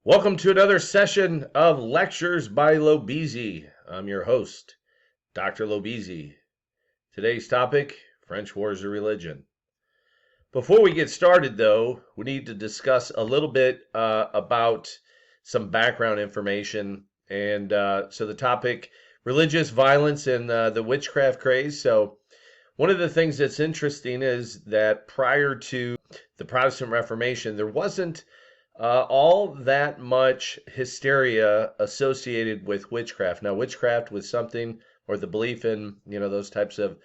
Welcome to another session of Lectures by Lobezi. I'm your host, Dr. Lobezi. Today's topic, French Wars of Religion. Before we get started, though, we need to discuss a little bit about some background information. So the topic, religious violence and the witchcraft craze. So one of the things that's interesting is that prior to the Protestant Reformation, there wasn't all that much hysteria associated with witchcraft. Now, witchcraft was something, or the belief in, those types of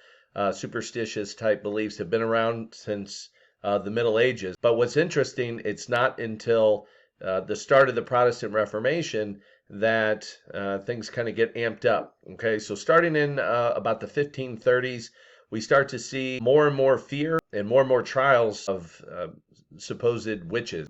superstitious type beliefs have been around since the Middle Ages. But what's interesting, it's not until the start of the Protestant Reformation that things kind of get amped up. Okay, so starting in about the 1530s, we start to see more and more fear and more trials of supposed witches.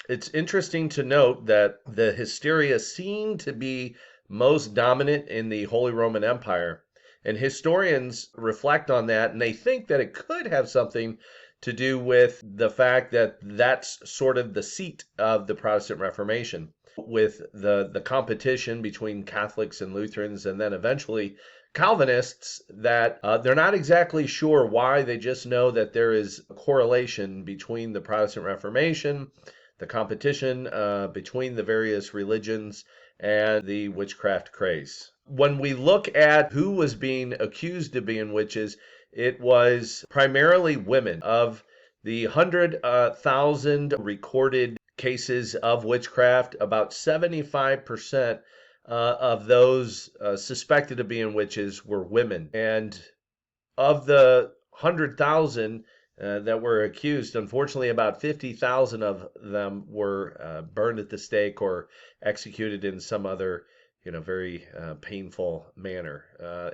It's interesting to note that the hysteria seemed to be most dominant in the Holy Roman Empire. And historians reflect on that, and they think that it could have something to do with the fact that that's sort of the seat of the Protestant Reformation, with the competition between Catholics and Lutherans, and then eventually Calvinists, that they're not exactly sure why. They just know that there is a correlation between the Protestant Reformation, the competition between the various religions, and the witchcraft craze. When we look at who was being accused of being witches, it was primarily women. Of the 100,000 recorded cases of witchcraft, about 75% of those suspected of being witches were women. And of the 100,000 that were accused, unfortunately, about 50,000 of them were burned at the stake or executed in some other, very painful manner.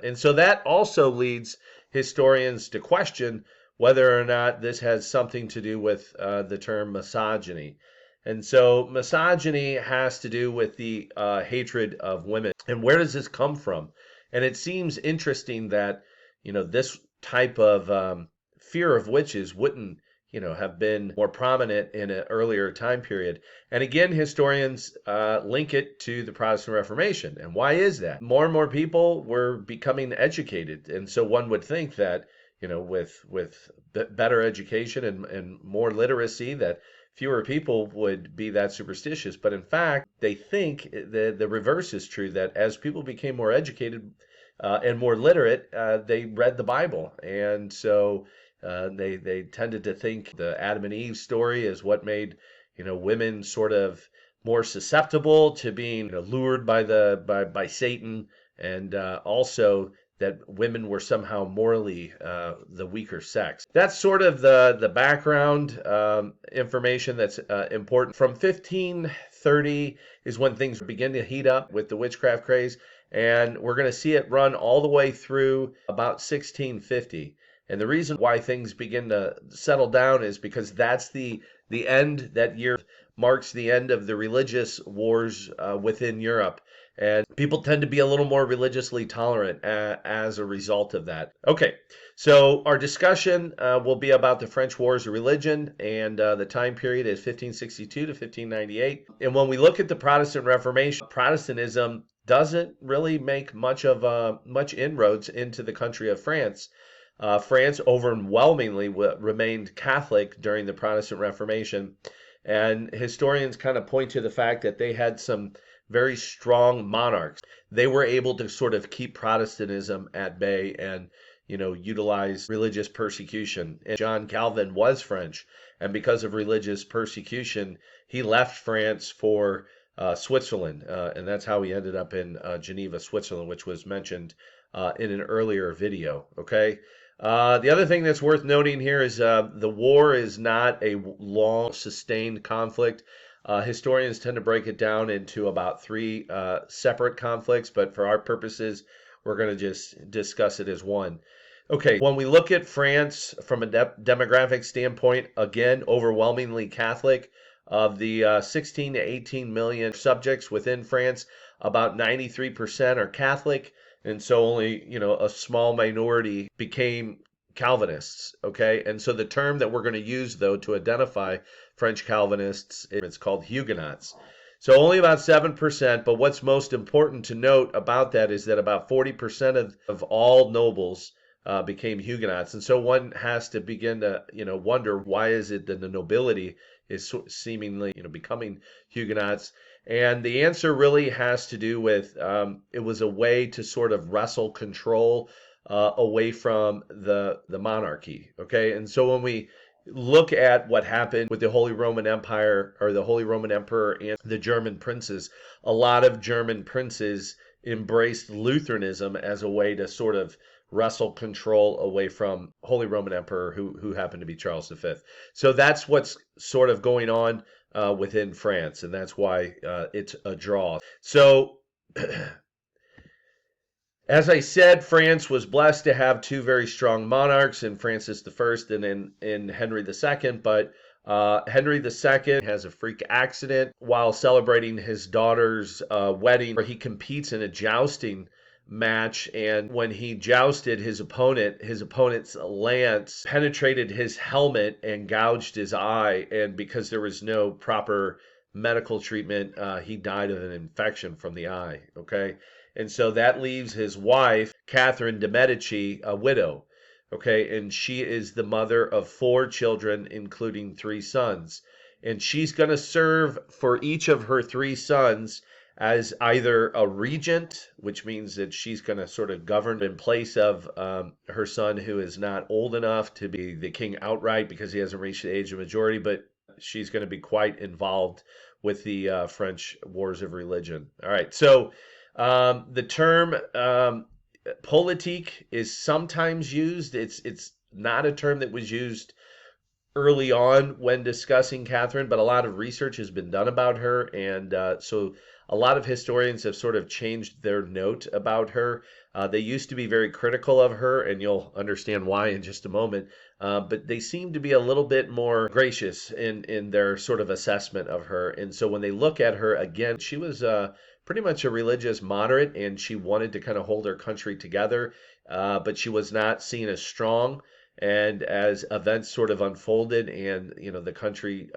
And so that also leads historians to question whether or not this has something to do with the term misogyny. And so misogyny has to do with the hatred of women. And where does this come from? And it seems interesting that, this type of fear of witches wouldn't, have been more prominent in an earlier time period. And again, historians link it to the Protestant Reformation. And why is that? More and more people were becoming educated. And so one would think that, with better education and more literacy, that fewer people would be that superstitious. But in fact, they think the reverse is true, that as people became more educated and more literate, they read the Bible. And so they tended to think the Adam and Eve story is what made, women sort of more susceptible to being lured by Satan, and also that women were somehow morally the weaker sex. That's sort of the background information that's important. From 1530 is when things begin to heat up with the witchcraft craze, and we're going to see it run all the way through about 1650. And the reason why things begin to settle down is because that's the end. That year marks the end of the religious wars within Europe. And people tend to be a little more religiously tolerant as a result of that. Okay, so our discussion will be about the French Wars of Religion, and the time period is 1562 to 1598. And when we look at the Protestant Reformation, Protestantism doesn't really make much inroads into the country of France. France overwhelmingly remained Catholic during the Protestant Reformation, and historians kind of point to the fact that they had some very strong monarchs. They were able to sort of keep Protestantism at bay and, utilize religious persecution. And John Calvin was French, and because of religious persecution, he left France for Switzerland, and that's how he ended up in Geneva, Switzerland, which was mentioned in an earlier video. Okay. The other thing that's worth noting here is the war is not a long, sustained conflict. Historians tend to break it down into about three separate conflicts, but for our purposes, we're going to just discuss it as one. Okay, when we look at France from a demographic standpoint, again, overwhelmingly Catholic. Of the 16 to 18 million subjects within France, about 93% are Catholic. And so only, a small minority became Calvinists, okay? And so the term that we're going to use, though, to identify French Calvinists, it's called Huguenots. So only about 7%, but what's most important to note about that is that about 40% of all nobles became Huguenots. And so one has to begin to, wonder why is it that the nobility is seemingly, becoming Huguenots. And the answer really has to do with it was a way to sort of wrestle control away from the monarchy. Okay, and so when we look at what happened with the Holy Roman Empire, or the Holy Roman Emperor and the German princes, a lot of German princes embraced Lutheranism as a way to sort of wrestle control away from Holy Roman Emperor, who happened to be Charles V. So that's what's sort of going on within France, and that's why it's a draw. So as I said, France was blessed to have two very strong monarchs in Francis I and in Henry II, but Henry II has a freak accident while celebrating his daughter's wedding, where he competes in a jousting match, and when he jousted his opponent's lance penetrated his helmet and gouged his eye, and because there was no proper medical treatment, he died of an infection from the eye. Okay, and so that leaves his wife, Catherine de' Medici, a widow. Okay, and she is the mother of 4 children, including 3 sons. And she's going to serve for each of her 3 sons as either a regent, which means that she's going to sort of govern in place of her son, who is not old enough to be the king outright because he hasn't reached the age of majority, but she's going to be quite involved with the French wars of religion. All right, so the term politique is sometimes used. It's not a term that was used early on when discussing Catherine, but a lot of research has been done about her, and so a lot of historians have sort of changed their note about her. They used to be very critical of her, and you'll understand why in just a moment, but they seem to be a little bit more gracious in their sort of assessment of her. And so when they look at her again, she was pretty much a religious moderate, and she wanted to kind of hold her country together, but she was not seen as strong. And as events sort of unfolded, and the country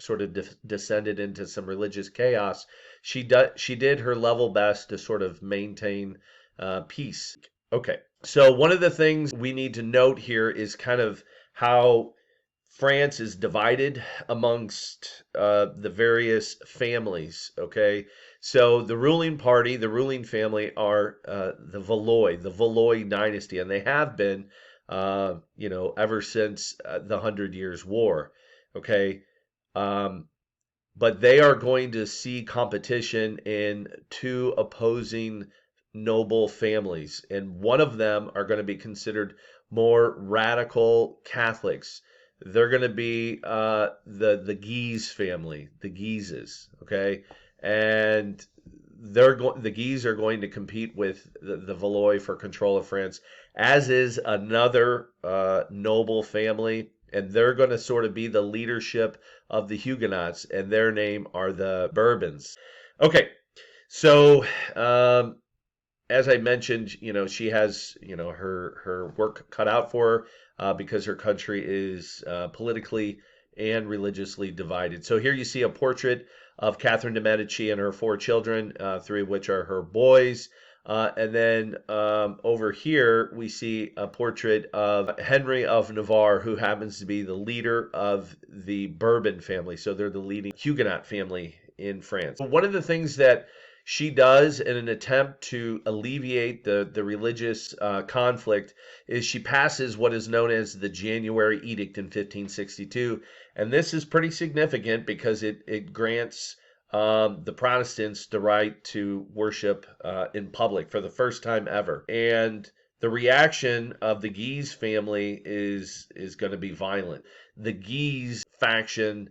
sort of descended into some religious chaos, she did her level best to sort of maintain peace. Okay, so one of the things we need to note here is kind of how France is divided amongst the various families. Okay, so the ruling party, the ruling family are the Valois dynasty, and they have been ever since the 100 Years' War. Okay, but they are going to see competition in 2 opposing noble families, and one of them are going to be considered more radical Catholics. They're going to be the Guise family, the Guises. Okay, and the Guise are going to compete with the Valois for control of France, as is another noble family, and they're going to sort of be the leadership of the Huguenots, and their name are the Bourbons. Okay, so as I mentioned, she has her work cut out for her because her country is politically and religiously divided. So here you see a portrait of Catherine de' Medici and her 4 children, 3 of which are her boys. And then over here, we see a portrait of Henry of Navarre, who happens to be the leader of the Bourbon family. So they're the leading Huguenot family in France. One of the things that she does in an attempt to alleviate the religious conflict is she passes what is known as the January Edict in 1562. And this is pretty significant because it grants the Protestants the right to worship in public for the first time ever. And the reaction of the Guise family is going to be violent. The Guise faction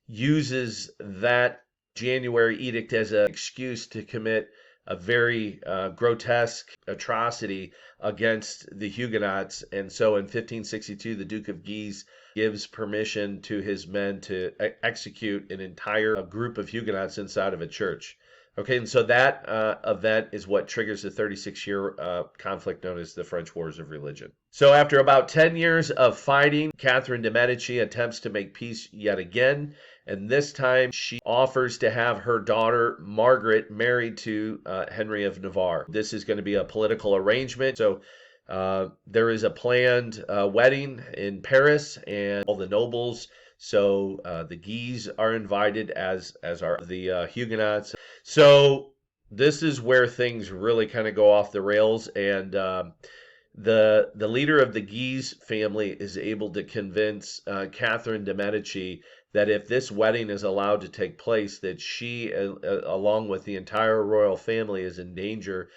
uses that January Edict as an excuse to commit a very grotesque atrocity against the Huguenots. And so in 1562, the Duke of Guise gives permission to his men to execute an entire group of Huguenots inside of a church. Okay, and so that event is what triggers the 36-year conflict known as the French Wars of Religion. So after about 10 years of fighting, Catherine de' Medici attempts to make peace yet again, And this time she offers to have her daughter Margaret married to Henry of Navarre. This is going to be a political arrangement. So there is a planned wedding in Paris, and all the nobles. So the Guise are invited, as are the Huguenots. So this is where things really kind of go off the rails, and the leader of the Guise family is able to convince Catherine de' Medici that if this wedding is allowed to take place, that she, along with the entire royal family, is in danger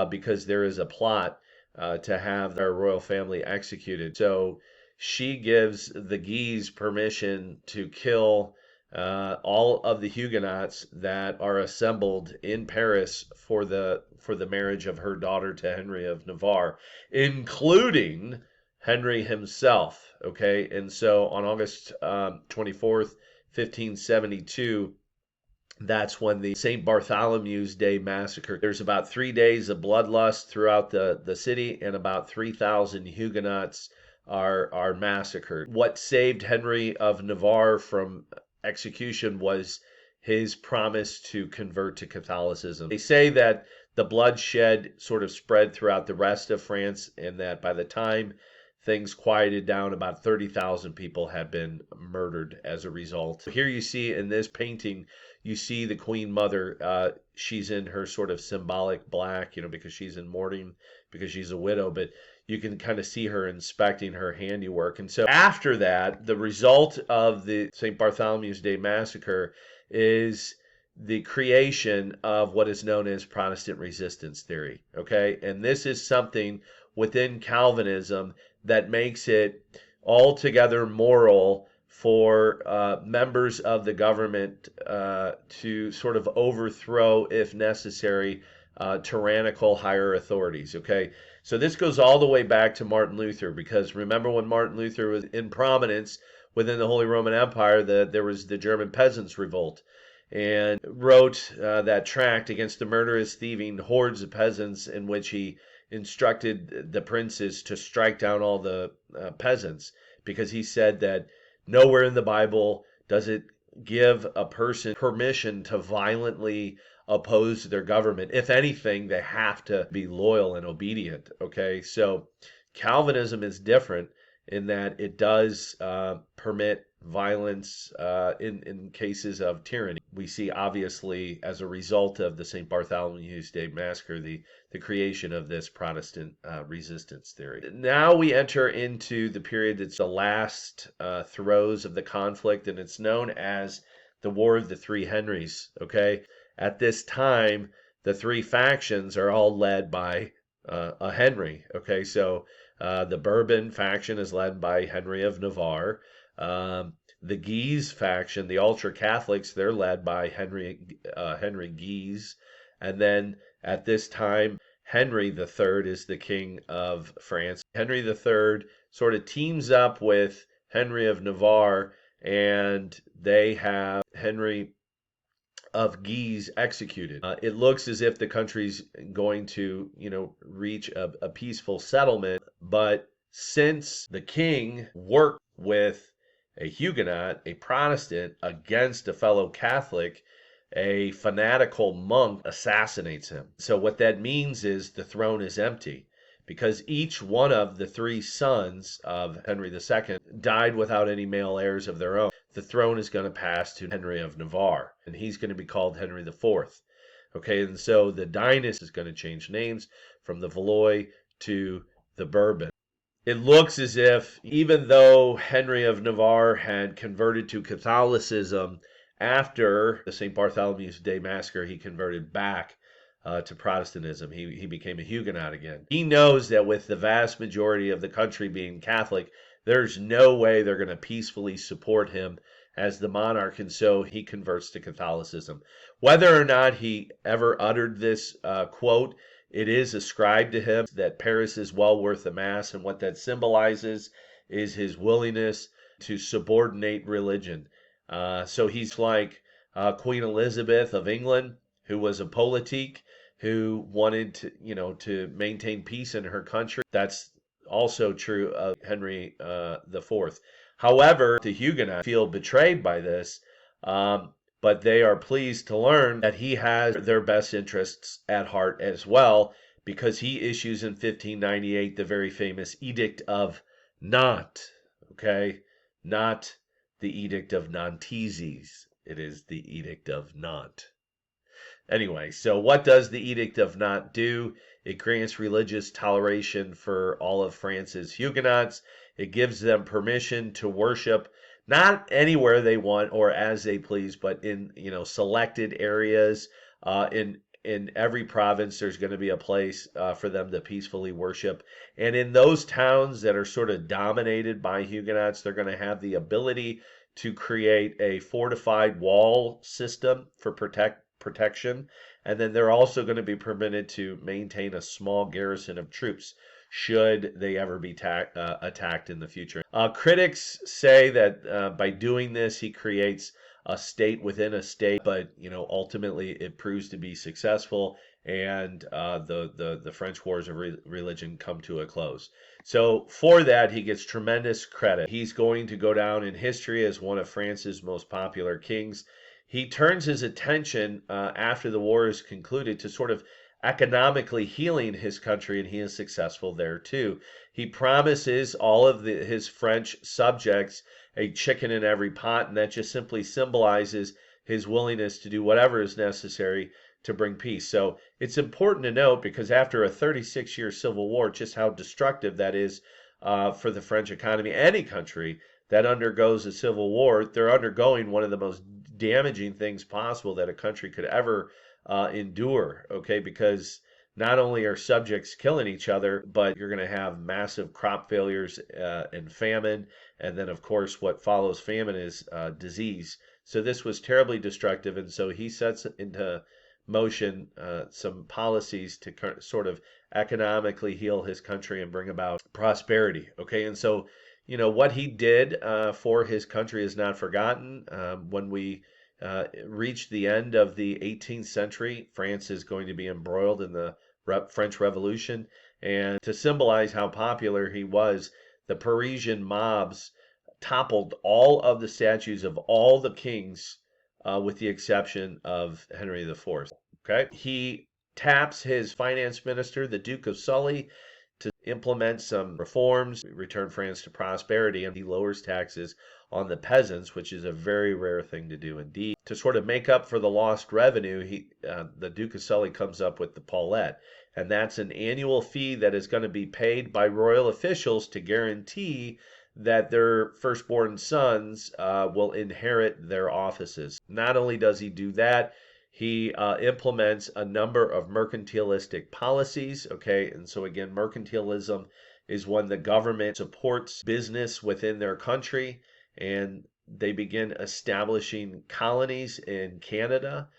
because there is a plot to have their royal family executed. So she gives the Guise permission to kill all of the Huguenots that are assembled in Paris for the marriage of her daughter to Henry of Navarre, including Henry himself. Okay, and so on August 24th, 1572, that's when the St. Bartholomew's Day massacre. There's about 3 days of bloodlust throughout the city, and about 3,000 Huguenots are massacred. What saved Henry of Navarre from execution was his promise to convert to Catholicism. They say that the bloodshed sort of spread throughout the rest of France, and that by the time things quieted down, about 30,000 people had been murdered as a result. Here you see in this painting, you see the Queen Mother. She's in her sort of symbolic black, because she's in mourning, because she's a widow, but you can kind of see her inspecting her handiwork. And so after that, the result of the St. Bartholomew's Day massacre is the creation of what is known as Protestant resistance theory. Okay, and this is something within Calvinism that makes it altogether moral for members of the government to sort of overthrow, if necessary, tyrannical higher authorities. Okay, so this goes all the way back to Martin Luther, because remember when Martin Luther was in prominence within the Holy Roman Empire, there was the German Peasants' Revolt, and wrote that tract against the murderous, thieving hordes of peasants, in which he instructed the princes to strike down all the peasants, because he said that nowhere in the Bible does it give a person permission to violently oppose their government. If anything, they have to be loyal and obedient. Okay, so Calvinism is different in that it does permit violence in cases of tyranny. We see, obviously, as a result of the St. Bartholomew's Day massacre, the creation of this Protestant resistance theory. Now we enter into the period that's the last throes of the conflict, and it's known as the War of the Three Henrys. Okay, at this time, the three factions are all led by a Henry. Okay, so the Bourbon faction is led by Henry of Navarre. The Guise faction, the Ultra Catholics, they're led by Henry Guise. And then at this time, Henry III is the king of France. Henry III sort of teams up with Henry of Navarre, and they have Henry of Guise executed. It looks as if the country's going to, reach a peaceful settlement, but since the king worked with a Huguenot, a Protestant, against a fellow Catholic, a fanatical monk assassinates him. So what that means is the throne is empty, because each one of the three sons of Henry II died without any male heirs of their own. The throne is going to pass to Henry of Navarre, and he's going to be called Henry IV. Okay, and so the dynasty is going to change names from the Valois to the Bourbon. It looks as if, even though Henry of Navarre had converted to Catholicism after the St. Bartholomew's Day massacre, he converted back to Protestantism. He became a Huguenot again. He knows that with the vast majority of the country being Catholic, there's no way they're going to peacefully support him as the monarch, and so he converts to Catholicism. Whether or not he ever uttered this quote, it is ascribed to him that Paris is well worth a mass, and what that symbolizes is his willingness to subordinate religion. So he's like Queen Elizabeth of England, who was a politique, who wanted to maintain peace in her country. That's also true of Henry IV. However, the Huguenots feel betrayed by this, But they are pleased to learn that he has their best interests at heart as well, because he issues in 1598 the very famous Edict of Nantes. Okay, not the Edict of Nantes. It is the Edict of Nantes. Anyway, so what does the Edict of Nantes do? It grants religious toleration for all of France's Huguenots. It gives them permission to worship not anywhere they want or as they please, but in selected areas. In every province, there's going to be a place for them to peacefully worship. And in those towns that are sort of dominated by Huguenots, they're going to have the ability to create a fortified wall system for protection. And then they're also going to be permitted to maintain a small garrison of troops should they ever be attacked in the future. Critics say that by doing this, he creates a state within a state, but ultimately it proves to be successful, and the French Wars of Religion come to a close. So for that, he gets tremendous credit. He's going to go down in history as one of France's most popular kings. He turns his attention after the war is concluded to sort of economically healing his country, and he is successful there too. He promises all of his French subjects a chicken in every pot, and that just simply symbolizes his willingness to do whatever is necessary to bring peace. So it's important to note, because after a 36-year civil war, just how destructive that is for the French economy. Any country that undergoes a civil war, they're undergoing one of the most damaging things possible that a country could ever endure, okay? Because not only are subjects killing each other, but you're going to have massive crop failures and famine. And then, of course, what follows famine is disease. So this was terribly destructive. And so he sets into motion some policies to sort of economically heal his country and bring about prosperity, okay? And so, what he did for his country is not forgotten. When we reach the end of the 18th century, France is going to be embroiled in the French Revolution. And to symbolize how popular he was, the Parisian mobs toppled all of the statues of all the kings with the exception of Henry IV. Okay, he taps his finance minister, the Duke of Sully, to implement some reforms, return France to prosperity, and he lowers taxes on the peasants, which is a very rare thing to do indeed. To sort of make up for the lost revenue, the Duke of Sully comes up with the Paulette, and that's an annual fee that is going to be paid by royal officials to guarantee that their firstborn sons will inherit their offices. Not only does he do that, he implements a number of mercantilistic policies, okay? And so again, mercantilism is when the government supports business within their country, and they begin establishing colonies in Canada.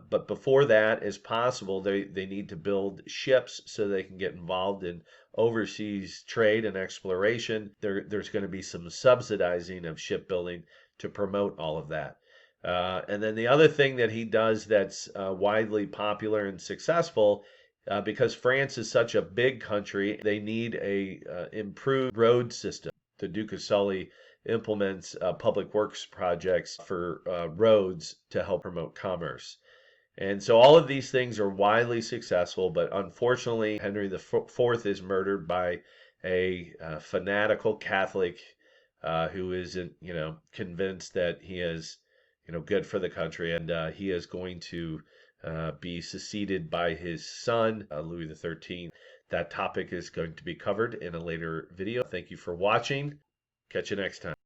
But before that is possible, they need to build ships so they can get involved in overseas trade and exploration. There's going to be some subsidizing of shipbuilding to promote all of that. And then the other thing that he does that's widely popular and successful, because France is such a big country, they need a improved road system. The Duke of Sully implements public works projects for roads to help promote commerce. And so all of these things are widely successful, but unfortunately, Henry IV is murdered by a fanatical Catholic who isn't, convinced that he is good for the country, and he is going to be succeeded by his son, Louis XIII. That topic is going to be covered in a later video. Thank you for watching. Catch you next time.